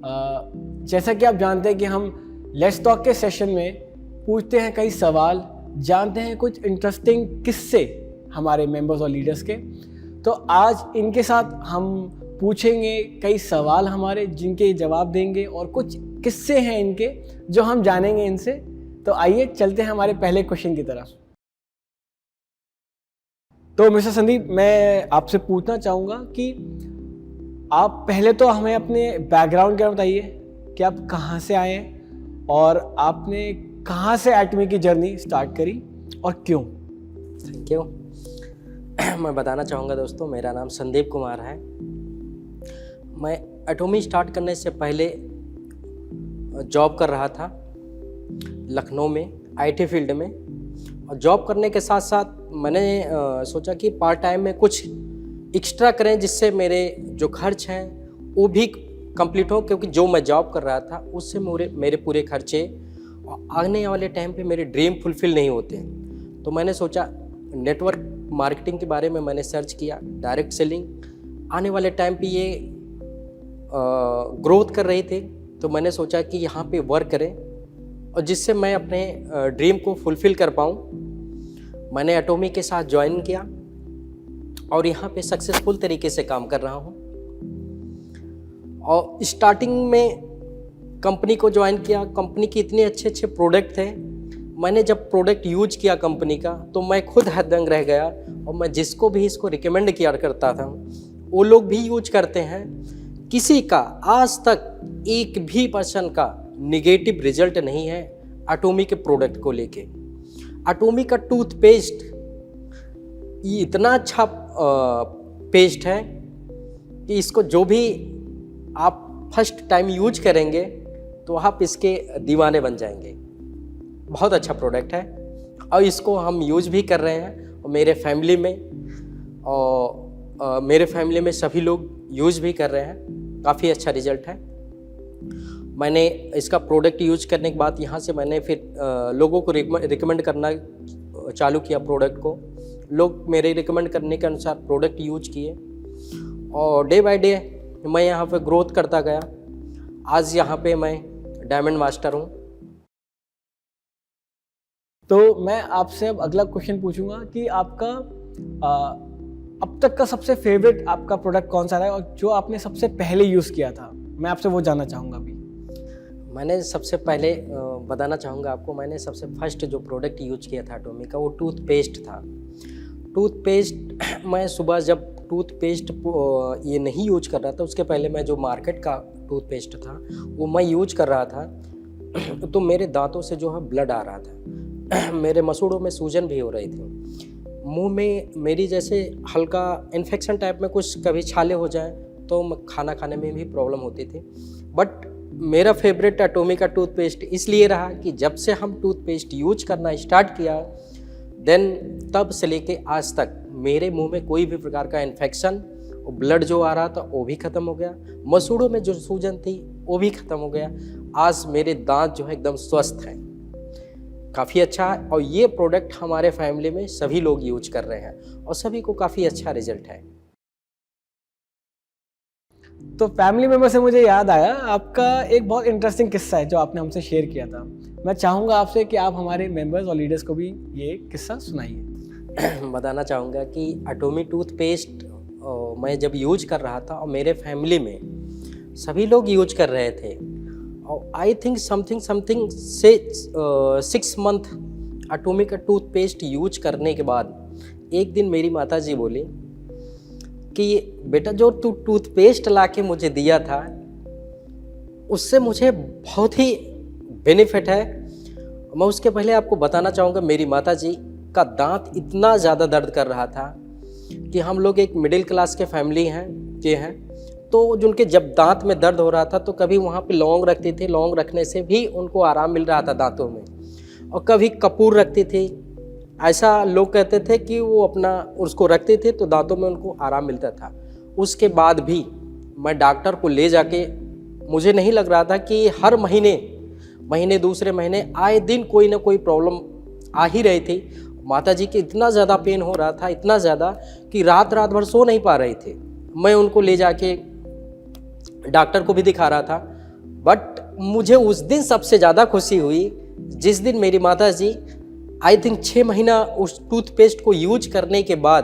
जैसा कि आप जानते हैं कि हम लेट्स टॉक के सेशन में पूछते हैं कई सवाल, जानते हैं कुछ इंटरेस्टिंग किस्से हमारे मेंबर्स और लीडर्स के। तो आज इनके साथ हम पूछेंगे कई सवाल हमारे, जिनके जवाब देंगे, और कुछ किस्से हैं इनके जो हम जानेंगे इनसे। तो आइए चलते हैं हमारे पहले क्वेश्चन की तरफ। तो मिस्टर संदीप, मैं आपसे पूछना चाहूँगा कि आप पहले तो हमें अपने बैकग्राउंड क्या बताइए कि आप कहाँ से आए हैं और आपने कहाँ से एटमी की जर्नी स्टार्ट करी और क्यों। Thank you. मैं बताना चाहूँगा दोस्तों, मेरा नाम संदीप कुमार है। मैं एटमी स्टार्ट करने से पहले जॉब कर रहा था लखनऊ में आईटी फील्ड में, और जॉब करने के साथ साथ मैंने सोचा कि पार्ट टाइम में कुछ एक्स्ट्रा करें जिससे मेरे जो खर्च हैं वो भी कंप्लीट हो, क्योंकि जो मैं जॉब कर रहा था उससे मेरे पूरे खर्चे आने वाले टाइम पे मेरे ड्रीम फुलफिल नहीं होते हैं। तो मैंने सोचा नेटवर्क मार्केटिंग के बारे में मैंने सर्च किया, डायरेक्ट सेलिंग आने वाले टाइम पे ये ग्रोथ कर रही थी। तो मैंने सोचा कि यहाँ पे वर्क करें और जिससे मैं अपने ड्रीम को फुलफिल कर पाऊँ। मैंने एटमी के साथ ज्वाइन किया और यहाँ पे सक्सेसफुल तरीके से काम कर रहा हूँ। और स्टार्टिंग में कंपनी को ज्वाइन किया, कंपनी के इतने अच्छे अच्छे प्रोडक्ट थे। मैंने जब प्रोडक्ट यूज किया कंपनी का तो मैं खुद हदंग रह गया, और मैं जिसको भी इसको रिकमेंड किया करता था वो लोग भी यूज करते हैं। किसी का आज तक एक भी पर्सन का निगेटिव रिजल्ट नहीं है एटमी के प्रोडक्ट को लेके। एटमी का टूथपेस्ट ये इतना अच्छा पेस्ट है कि इसको जो भी आप फर्स्ट टाइम यूज करेंगे तो आप इसके दीवाने बन जाएंगे। बहुत अच्छा प्रोडक्ट है और इसको हम यूज भी कर रहे हैं, और मेरे फैमिली में सभी लोग यूज भी कर रहे हैं। काफ़ी अच्छा रिजल्ट है। मैंने इसका प्रोडक्ट यूज करने के बाद यहाँ से मैंने फिर लोगों को रिकमेंड करना चालू किया प्रोडक्ट को। लोग मेरे रिकमेंड करने के अनुसार प्रोडक्ट यूज किए और डे बाय डे मैं यहाँ पे ग्रोथ करता गया। आज यहाँ पे मैं डायमंड मास्टर हूँ। तो मैं आपसे अब अगला क्वेश्चन पूछूंगा कि आपका अब तक का सबसे फेवरेट आपका प्रोडक्ट कौन सा रहा है और जो आपने सबसे पहले यूज़ किया था। मैं आपसे वो जानना चाहूँगा अभी। मैंने सबसे पहले बताना चाहूँगा आपको, मैंने सबसे फर्स्ट जो प्रोडक्ट यूज किया था एटमी का वो टूथपेस्ट था। टूथपेस्ट मैं सुबह जब टूथपेस्ट ये नहीं यूज कर रहा था, उसके पहले मैं जो मार्केट का टूथपेस्ट था वो मैं यूज कर रहा था, तो मेरे दांतों से जो है ब्लड आ रहा था, मेरे मसूड़ों में सूजन भी हो रही थी, मुंह में मेरी जैसे हल्का इन्फेक्शन टाइप में कुछ कभी छाले हो जाए तो खाना खाने में भी प्रॉब्लम होती थी। बट मेरा फेवरेट एटमी का टूथपेस्ट इसलिए रहा कि जब से हम टूथपेस्ट यूज करना स्टार्ट किया देन तब से लेके आज तक मेरे मुंह में कोई भी प्रकार का इन्फेक्शन, ब्लड जो आ रहा था वो भी ख़त्म हो गया, मसूड़ों में जो सूजन थी वो भी ख़त्म हो गया। आज मेरे दांत जो है एकदम स्वस्थ हैं, काफ़ी अच्छा है। और ये प्रोडक्ट हमारे फैमिली में सभी लोग यूज कर रहे हैं और सभी को काफ़ी अच्छा रिजल्ट है। तो फैमिली मेंबर से मुझे याद आया, आपका एक बहुत इंटरेस्टिंग किस्सा है जो आपने हमसे शेयर किया था। मैं चाहूँगा आपसे कि आप हमारे मेंबर्स और लीडर्स को भी ये किस्सा सुनाइए। बताना चाहूँगा कि एटमी टूथपेस्ट मैं जब यूज कर रहा था और मेरे फैमिली में सभी लोग यूज कर रहे थे, और आई थिंक समथिंग से 6 मंथ एटमी का टूथपेस्ट यूज करने के बाद एक दिन मेरी माताजी बोली कि बेटा जो तू टूथपेस्ट ला के मुझे दिया था उससे मुझे बहुत ही बेनिफिट है। मैं उसके पहले आपको बताना चाहूँगा, मेरी माताजी का दांत इतना ज़्यादा दर्द कर रहा था कि हम लोग एक मिडिल क्लास के फैमिली हैं, तो जिनके जब दांत में दर्द हो रहा था तो कभी वहाँ पे लौंग रखती थी, लौंग रखने से भी उनको आराम मिल रहा था दांतों में, और कभी कपूर रखती थी। ऐसा लोग कहते थे कि वो अपना उसको रखते थे तो दांतों में उनको आराम मिलता था। उसके बाद भी मैं डॉक्टर को ले जाके, मुझे नहीं लग रहा था कि हर महीने दूसरे महीने आए दिन कोई ना कोई प्रॉब्लम आ ही रही थी। माताजी के इतना ज़्यादा पेन हो रहा था, इतना ज़्यादा कि रात भर सो नहीं पा रहे थे। मैं उनको ले जाके डॉक्टर को भी दिखा रहा था बट मुझे उस दिन सबसे ज़्यादा खुशी हुई जिस दिन मेरी माता जी आई थिंक 6 महीना उस टूथपेस्ट को यूज करने के बाद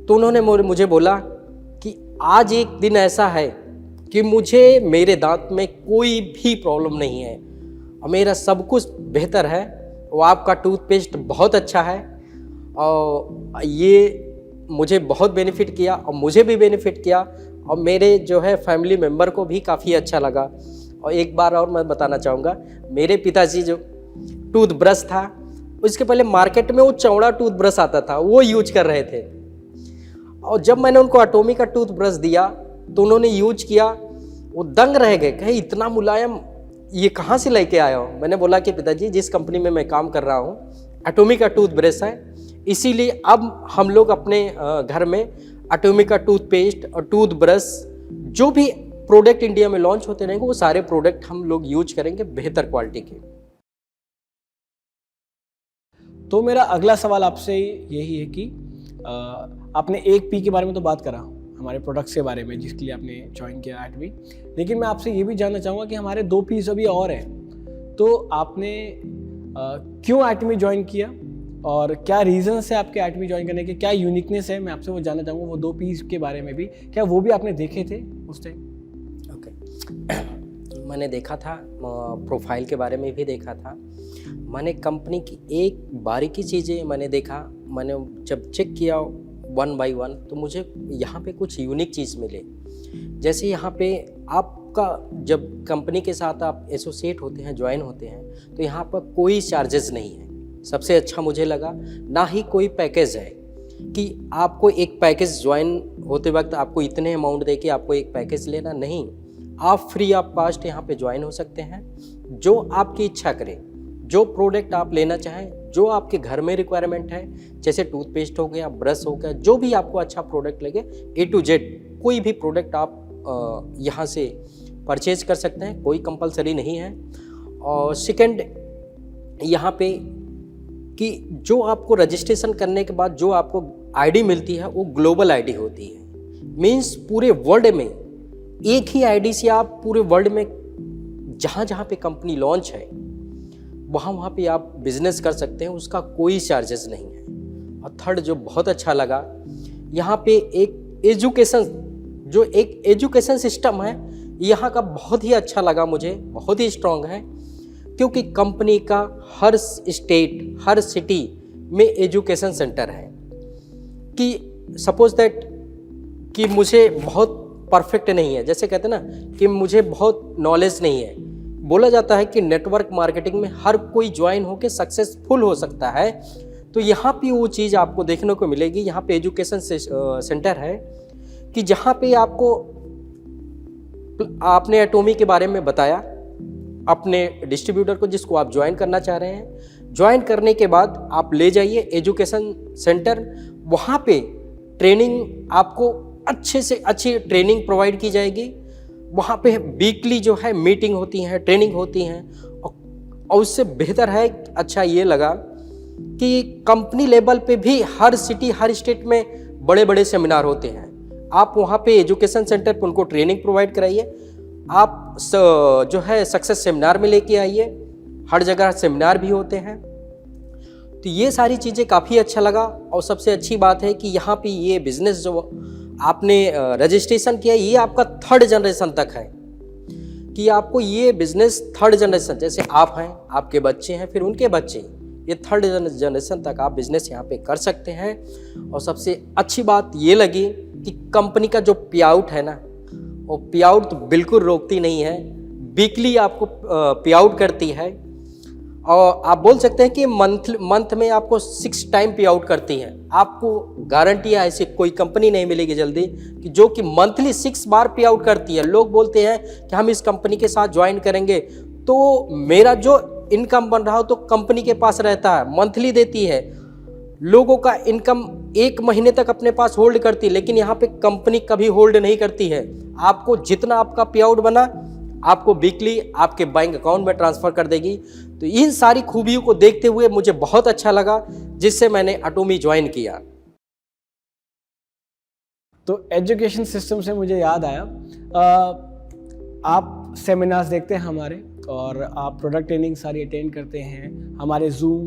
तो उन्होंने मुझे बोला कि आज एक दिन ऐसा है कि मुझे मेरे दांत में कोई भी प्रॉब्लम नहीं है और मेरा सब कुछ बेहतर है, वो आपका टूथपेस्ट बहुत अच्छा है और ये मुझे बहुत बेनिफिट किया और मुझे भी बेनिफिट किया और मेरे जो है फैमिली मेम्बर को भी काफ़ी अच्छा लगा। और एक बार और मैं बताना चाहूँगा, मेरे पिताजी जो टूथब्रश था उसके पहले मार्केट में वो चौड़ा टूथब्रश आता था वो यूज कर रहे थे और जब मैंने उनको एटॉमी का टूथब्रश दिया तो उन्होंने यूज किया, वो दंग रह गए, कहे इतना मुलायम ये कहाँ से लेके आया हो। मैंने बोला कि पिताजी जिस कंपनी में मैं काम कर रहा हूँ एटॉमी का टूथब्रश है, इसीलिए अब हम लोग अपने घर में एटॉमी का टूथपेस्ट और टूथब्रश जो भी प्रोडक्ट इंडिया में लॉन्च होते रहेंगे वो सारे प्रोडक्ट हम लोग यूज करेंगे बेहतर क्वालिटी के। तो मेरा अगला सवाल आपसे यही है कि आपने एक पी के बारे में तो बात करा, हमारे प्रोडक्ट्स के बारे में जिसके लिए आपने ज्वाइन किया एटमी, लेकिन मैं आपसे ये भी जानना चाहूँगा कि हमारे 2 पीस अभी और हैं, तो आपने क्यों एटमी ज्वाइन किया और क्या रीजंस है आपके एटमी ज्वाइन करने के, क्या यूनिकनेस है, मैं आपसे वो जानना चाहूँगा। वो 2 पीस के बारे में भी, क्या वो भी आपने देखे थे उस टाइम? ओके, मैंने देखा था, प्रोफाइल के बारे में भी देखा था, मैंने कंपनी की एक बारीकी चीज़ें मैंने देखा, मैंने जब चेक किया 1 बाय 1 तो मुझे यहाँ पे कुछ यूनिक चीज़ मिले। जैसे यहाँ पे आपका जब कंपनी के साथ आप एसोसिएट होते हैं, ज्वाइन होते हैं, तो यहाँ पर कोई चार्जेस नहीं है, सबसे अच्छा मुझे लगा। ना ही कोई पैकेज है कि आपको एक पैकेज ज्वाइन होते वक्त आपको इतने अमाउंट दे के आपको एक पैकेज लेना, नहीं, आप फ्री ऑफ कॉस्ट यहाँ पे ज्वाइन हो सकते हैं। जो आपकी इच्छा करें, जो प्रोडक्ट आप लेना चाहें, जो आपके घर में रिक्वायरमेंट है, जैसे टूथपेस्ट हो गया, ब्रश हो गया, जो भी आपको अच्छा प्रोडक्ट लगे, A to Z कोई भी प्रोडक्ट आप यहाँ से परचेज कर सकते हैं, कोई कंपलसरी नहीं है। और सेकंड यहाँ पे कि जो आपको रजिस्ट्रेशन करने के बाद जो आपको आईडी मिलती है वो ग्लोबल आईडी होती है, मीन्स पूरे वर्ल्ड में एक ही आईडी से आप पूरे वर्ल्ड में जहाँ जहाँ पे कंपनी लॉन्च है वहाँ पे आप बिजनेस कर सकते हैं, उसका कोई चार्जेस नहीं है। और थर्ड जो बहुत अच्छा लगा, यहाँ पे एक एजुकेशन सिस्टम है यहाँ का बहुत ही अच्छा लगा मुझे, बहुत ही स्ट्रांग है, क्योंकि कंपनी का हर स्टेट, हर सिटी में एजुकेशन सेंटर है। कि सपोज दैट कि मुझे बहुत परफेक्ट नहीं है, जैसे कहते हैं ना कि मुझे बहुत नॉलेज नहीं है, बोला जाता है कि नेटवर्क मार्केटिंग में हर कोई ज्वाइन होकर सक्सेसफुल हो सकता है, तो यहाँ पे वो चीज़ आपको देखने को मिलेगी। यहाँ पे एजुकेशन सेंटर है कि जहाँ पे आपने एटॉमी के बारे में बताया अपने डिस्ट्रीब्यूटर को जिसको आप ज्वाइन करना चाह रहे हैं, ज्वाइन करने के बाद आप ले जाइए एजुकेशन सेंटर, वहाँ पे ट्रेनिंग आपको अच्छे से अच्छी ट्रेनिंग प्रोवाइड की जाएगी। वहाँ पे वीकली जो है मीटिंग होती हैं, ट्रेनिंग होती हैं, और उससे बेहतर है, अच्छा ये लगा कि कंपनी लेवल पे भी हर सिटी, हर स्टेट में बड़े बड़े सेमिनार होते हैं। आप वहाँ पे एजुकेशन सेंटर पे उनको ट्रेनिंग प्रोवाइड कराइए, आप जो है सक्सेस सेमिनार में लेके आइए, हर जगह सेमिनार भी होते हैं। तो ये सारी चीज़ें काफ़ी अच्छा लगा। और सबसे अच्छी बात है कि यहाँ पे ये बिज़नेस जो आपने रजिस्ट्रेशन किया, ये आपका 3rd जनरेशन तक है, कि आपको ये बिज़नेस 3rd जनरेशन, जैसे आप हैं, आपके बच्चे हैं, फिर उनके बच्चे, ये 3rd जनरेशन तक आप बिज़नेस यहाँ पे कर सकते हैं। और सबसे अच्छी बात ये लगी कि कंपनी का जो पे आउट है ना, वो पे आउट तो बिल्कुल रोकती नहीं है, वीकली आपको पे आउट करती है। और आप बोल सकते हैं कि मंथ में आपको 6 टाइम पे आउट करती है। आपको गारंटी है, ऐसी कोई कंपनी नहीं मिलेगी जल्दी कि जो कि मंथली 6 बार पे आउट करती है। लोग बोलते हैं कि हम इस कंपनी के साथ ज्वाइन करेंगे तो मेरा जो इनकम बन रहा हो तो कंपनी के पास रहता है, मंथली देती है, लोगों का इनकम 1 महीने तक अपने पास होल्ड करती है, लेकिन यहाँ पे कंपनी कभी होल्ड नहीं करती है। आपको जितना आपका पे आउट बना आपको वीकली आपके बैंक अकाउंट में ट्रांसफ़र कर देगी। तो इन सारी खूबियों को देखते हुए मुझे बहुत अच्छा लगा, जिससे मैंने एटॉमी ज्वाइन किया। तो एजुकेशन सिस्टम से मुझे याद आया, आप सेमिनार्स देखते हैं हमारे, और आप प्रोडक्ट ट्रेनिंग सारी अटेंड करते हैं हमारे जूम